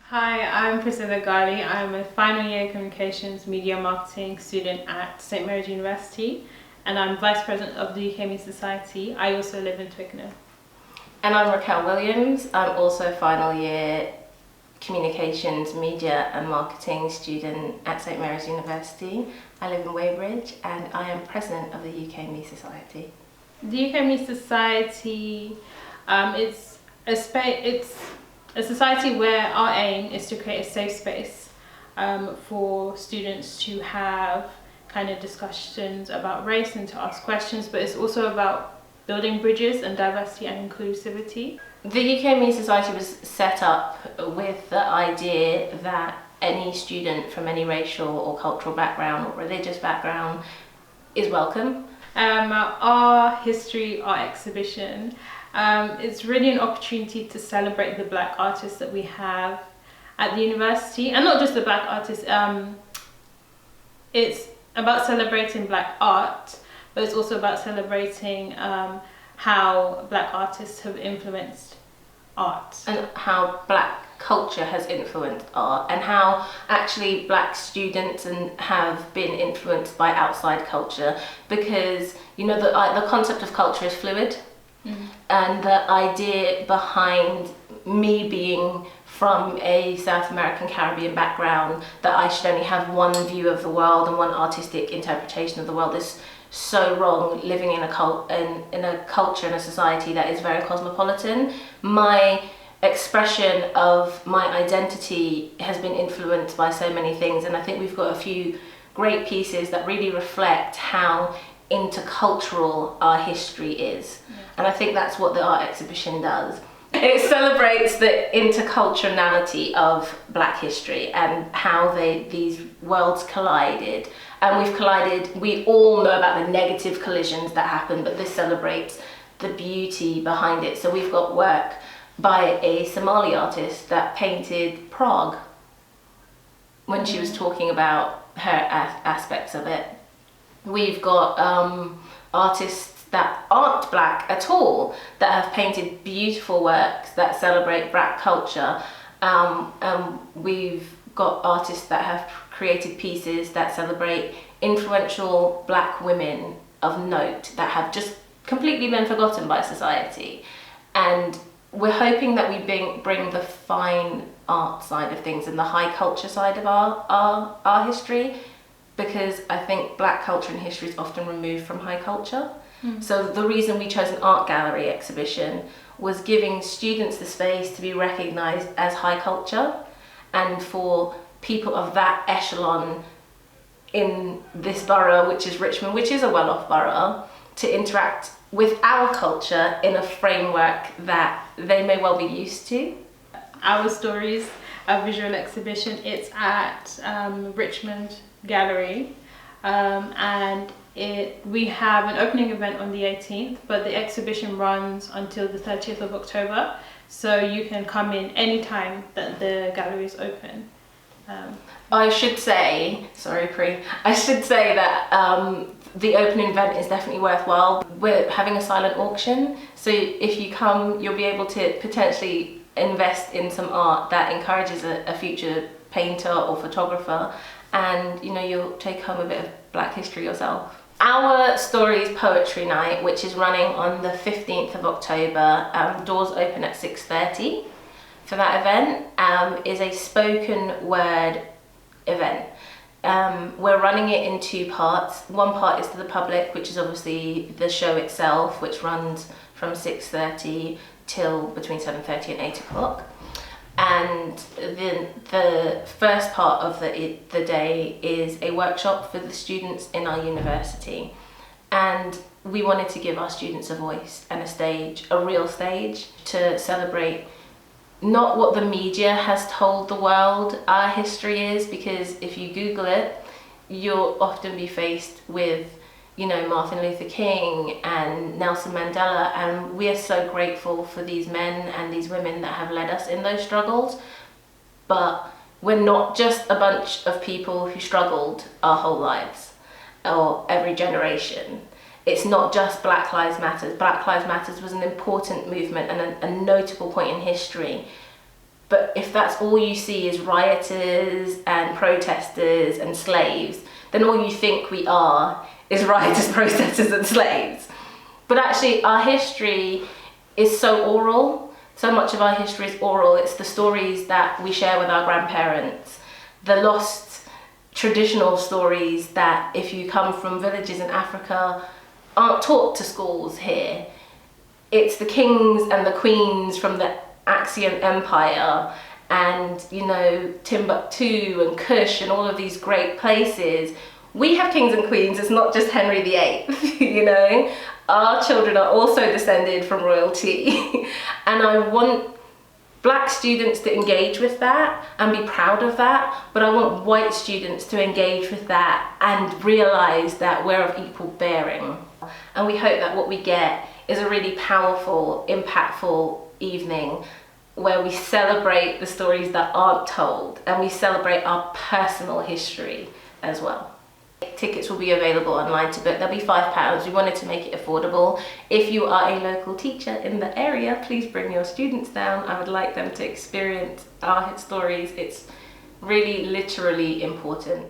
Hi, I'm Priscilla Gali. I'm a final year communications media marketing student at St Mary's University, and I'm Vice President of the UK Media Society. I also live in Twickenham. And I'm Raquel Williams. I'm also a final year communications, media and marketing student at St Mary's University. I live in Weybridge and I am President of the UK Media Society. The UK Media Society, it's a society where our aim is to create a safe space for students to have kind of discussions about race and to ask questions, but it's also about building bridges and diversity and inclusivity. The UK Media Society was set up with the idea that any student from any racial or cultural background or religious background is welcome. Our history, our exhibition, it's really an opportunity to celebrate the black artists that we have at the university, and not just the black artists. It's about celebrating black art, but it's also about celebrating how black artists have influenced art. And how black culture has influenced art, and how actually black students have been influenced by outside culture, because the concept of culture is fluid. And the idea behind me being from a South American Caribbean background, that I should only have one view of the world and one artistic interpretation of the world, is so wrong. Living in a culture and a society that is very cosmopolitan, my expression of my identity has been influenced by so many things, and I think we've got a few great pieces that really reflect how intercultural our history is. And I think that's what the art exhibition does. It celebrates the interculturality of black history and how these worlds collided. And we've collided, we all know about the negative collisions that happen, but this celebrates the beauty behind it. So we've got work by a Somali artist that painted Prague when she was talking about her aspects of it. We've got artists that aren't black at all that have painted beautiful works that celebrate black culture. We've got artists that have created pieces that celebrate influential black women of note that have just completely been forgotten by society. And we're hoping that we bring the fine art side of things and the high culture side of our history, because I think black culture and history is often removed from high culture. So the reason we chose an art gallery exhibition was giving students the space to be recognised as high culture, and for people of that echelon in this borough, which is Richmond, which is a well-off borough, to interact with our culture in a framework that they may well be used to. Our Stories, a visual exhibition, it's at Richmond Gallery, and we have an opening event on the 18th, but the exhibition runs until the 30th of October, so you can come in any time that the gallery is open. I should say that the opening event is definitely worthwhile. We're having a silent auction, so if you come, you'll be able to potentially invest in some art that encourages a future painter or photographer, and you'll take home a bit of black history yourself. Our Stories Poetry Night, which is running on the 15th of October, doors open at 6:30 for that event, is a spoken word event. We're running it in two parts. One part is to the public, which is obviously the show itself, which runs from 6:30 till between 7:30 and 8 o'clock. And the first part of the day is a workshop for the students in our university. And we wanted to give our students a voice and a stage, a real stage, to celebrate not what the media has told the world our history is, because if you Google it, you'll often be faced with Martin Luther King and Nelson Mandela, and we are so grateful for these men and these women that have led us in those struggles. But we're not just a bunch of people who struggled our whole lives or every generation. It's not just Black Lives Matter. Black Lives Matter was an important movement and a notable point in history. But if that's all you see is rioters and protesters and slaves, then all you think we are is rioters, protesters and slaves. But actually our history is so oral. So much of our history is oral. It's the stories that we share with our grandparents, the lost traditional stories that if you come from villages in Africa aren't taught to schools here. It's the kings and the queens from the Axian Empire and, you know, Timbuktu and Kush and all of these great places. We have kings and queens, it's not just Henry VIII, you know. Our children are also descended from royalty. And I want black students to engage with that and be proud of that, but I want white students to engage with that and realise that we're of equal bearing. And we hope that what we get is a really powerful, impactful evening where we celebrate the stories that aren't told and we celebrate our personal history as well. Tickets will be available online to book. They'll be £5. We wanted to make it affordable. If you are a local teacher in the area, please bring your students down. I would like them to experience our stories. It's really literally important.